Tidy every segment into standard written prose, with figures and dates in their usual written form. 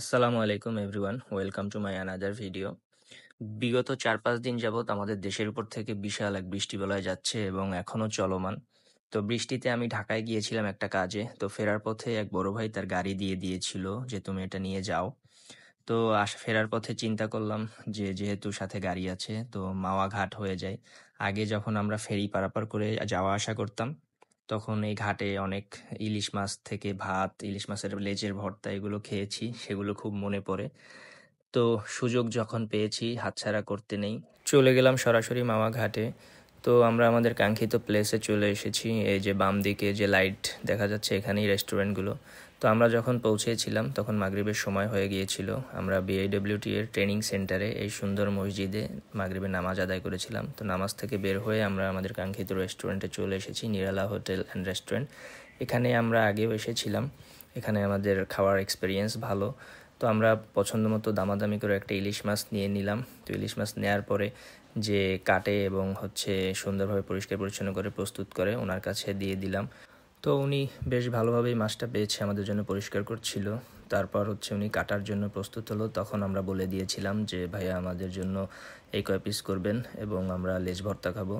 আসসালামু আলাইকুম everyone, welcome to my another video. বিগত ৪-৫ দিন যাবৎ আমাদের দেশের উপর থেকে বিশাল এক বৃষ্টি বলয় যাচ্ছে এবং এখনো চলমান। তো বৃষ্টিতে আমি ঢাকায় গিয়েছিলাম একটা কাজে। তো ফেরার পথে এক বড় ভাই তার গাড়ি দিয়ে দিয়েছিল যে তুমি এটা নিয়ে যাও। তো ফেরার পথে চিন্তা করলাম যে যেহেতু সাথে গাড়ি আছে তো মাওয়া ঘাট হয়ে যায়। আগে যখন আমরা ফেরি পারাপার করে যাওয়া আসা করতাম তখন এই ঘাটে অনেক ইলিশ মাছ থেকে ভাত, ইলিশ মাছের লেজের ভর্তা এগুলো খেয়েছি, সেগুলো খুব মনে পড়ে। তো সুযোগ যখন পেয়েছি হাতছাড়া করতে নেই, চলে গেলাম সরাসরি মাওয়া ঘাটে। তো আমরা আমাদের কাঙ্ক্ষিত প্লেসে চলে এসেছি। এই যে বাম দিকে যে লাইট দেখা যাচ্ছে এখানেই রেস্টুরেন্টগুলো। তো আমরা যখন পৌঁছেছিলাম তখন মাগরিবের সময় হয়ে গিয়েছিল। আমরা বিআইডব্লিউটি এর ট্রেনিং সেন্টারে এই সুন্দর মসজিদে মাগরিবের নামাজ আদায় করেছিলাম। তো নামাজ থেকে বের হয়ে আমরা আমাদের কাঙ্ক্ষিত রেস্টুরেন্টে চলে এসেছি, নিরালা হোটেল অ্যান্ড রেস্টুরেন্ট। এখানে আমরা আগেও এসেছিলাম, এখানে আমাদের খাওয়ার এক্সপিরিয়েন্স ভালো। তো আমরা পছন্দ মতো দামাদামি করে একটা ইলিশ মাছ নিয়ে নিলাম। তো ইলিশ মাছ নেওয়ার পরে যে কাটে এবং সুন্দরভাবে পরিষ্কার পরিচ্ছন্ন করে প্রস্তুত করে ওনার কাছে দিয়ে দিলাম। তো উনি বেশ ভালোভাবেই মাছটা পেয়েছে, আমাদের জন্য পরিষ্কার করছিল। তারপর উনি কাটার জন্য প্রস্তুত হলো। তখন আমরা বলে দিয়েছিলাম যে ভাইয়া আমাদের জন্য এই কয় পিস করবেন এবং আমরা লেজ ভর্তা খাবো।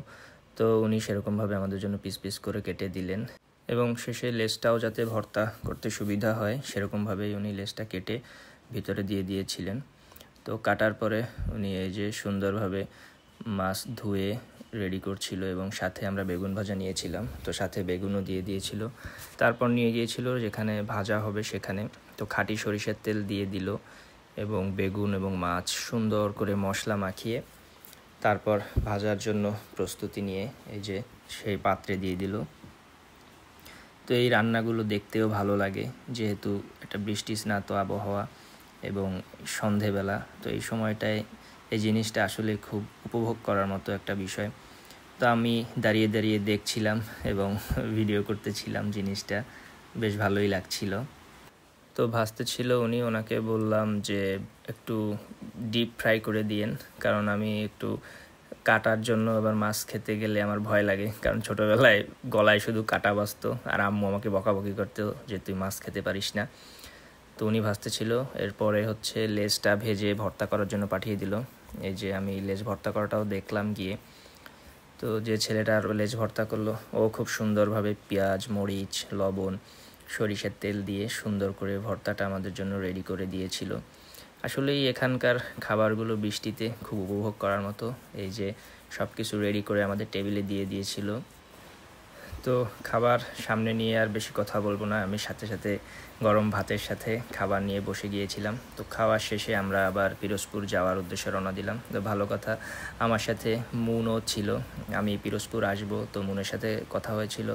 তো উনি সেরকমভাবে আমাদের জন্য পিস পিস করে কেটে দিলেন এবং শেষে লেজটাও যাতে ভর্তা করতে সুবিধা হয় সেরকমভাবেই উনি লেজটা কেটে ভিতরে দিয়ে দিয়েছিলেন। তো কাটার পরে উনি এই যে সুন্দরভাবে মাছ ধুয়ে রেডি করছিল এবং সাথে আমরা বেগুন ভাজা নিয়েছিলাম, তো সাথে বেগুনও দিয়ে দিয়েছিল। তারপর নিয়ে গিয়েছিল যেখানে ভাজা হবে সেখানে। তো খাঁটি সরিষার তেল দিয়ে দিল এবং বেগুন এবং মাছ সুন্দর করে মশলা মাখিয়ে তারপর ভাজার জন্য প্রস্তুতি নিয়ে এই যে সেই পাত্রে দিয়ে দিল। তো এই রান্নাগুলো দেখতেও ভালো লাগে, যেহেতু একটা বৃষ্টি স্নাত আবহাওয়া এবং সন্ধেবেলা। তো এই সময়টায় এই জিনিসটা আসলে খুব উপভোগ করার মতো একটা বিষয়। তো আমি দাঁড়িয়ে দাঁড়িয়ে দেখছিলাম এবং ভিডিও করতেছিলাম, জিনিসটা বেশ ভালোই লাগছিল। তো ভাজতে ছিল উনি, ওনাকে বললাম যে একটু ডিপ ফ্রাই করে দিয়েন, কারণ আমি একটু কাটার জন্য এবার মাছ খেতে গেলে আমার ভয় লাগে, কারণ ছোটোবেলায় গলায় শুধু কাটা বাজতো আর আম্মু আমাকে বকাবকি করতো যে তুই মাছ খেতে পারিস না। তো উনি ভাজতে ছিল, এরপরে লেজটা ভেজে ভর্তা করার জন্য পাঠিয়ে দিল। এই যে আমি লেজ ভর্তা করাটাও দেখলাম গিয়ে। তো যে ছেলেটা লেজ ভর্তা করলো ও খুব সুন্দরভাবে পেঁয়াজ, মরিচ, লবণ, সরিষার তেল দিয়ে সুন্দর করে ভর্তাটা আমাদের জন্য রেডি করে দিয়েছিল। আসলেই এখানকার খাবারগুলো বৃষ্টিতে খুব উপভোগ করার মতো। এই যে সব কিছু রেডি করে আমাদের টেবিলে দিয়ে দিয়েছিল। তো খাবার সামনে নিয়ে আর বেশি কথা বলবো না, আমি সাথে সাথে গরম ভাতের সাথে খাবার নিয়ে বসে গিয়েছিলাম। তো খাওয়ার শেষে আমরা আবার পিরোজপুর যাওয়ার উদ্দেশ্যে রওনা দিলাম। তো ভালো কথা, আমার সাথে মুনও ছিল, আমি পিরোজপুর আসবো, তো মুনের সাথে কথা হয়েছিল।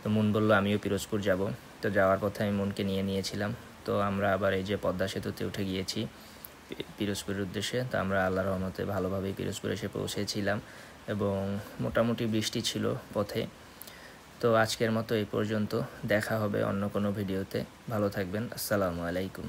তো মুন বললো আমিও পিরোজপুর যাব। তো যাওয়ার পথে আমি মুনকে নিয়ে নিয়েছিলাম। তো আমরা আবার এই যে পদ্মা সেতুতে উঠে গিয়েছি পিরোজপুরের উদ্দেশ্যে। তো আমরা আল্লাহর রহমতে ভালোভাবেই পিরোজপুর এসে পৌঁছেছিলাম এবং মোটামুটি বৃষ্টি ছিল পথে। তো আজকের মতো এই পর্যন্ত, দেখা হবে অন্য কোনো ভিডিওতে। ভালো থাকবেন, আসসালামু আলাইকুম।